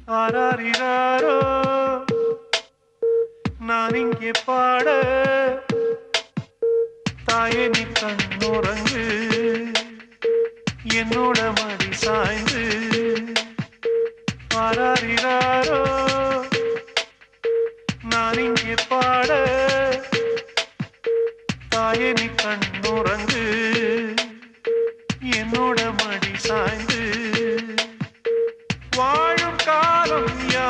ஆராரிராரோ நான் இங்கே பாட தாயே நீ கண்ணுறங்கு என்னோட மடி சாய்ந்து ஆராரிராரோ நான் இங்கே பாட தாயே நீ கண்ணுறங்கு என்னோட மடி சாய்ந்து வாழும் காலம் யா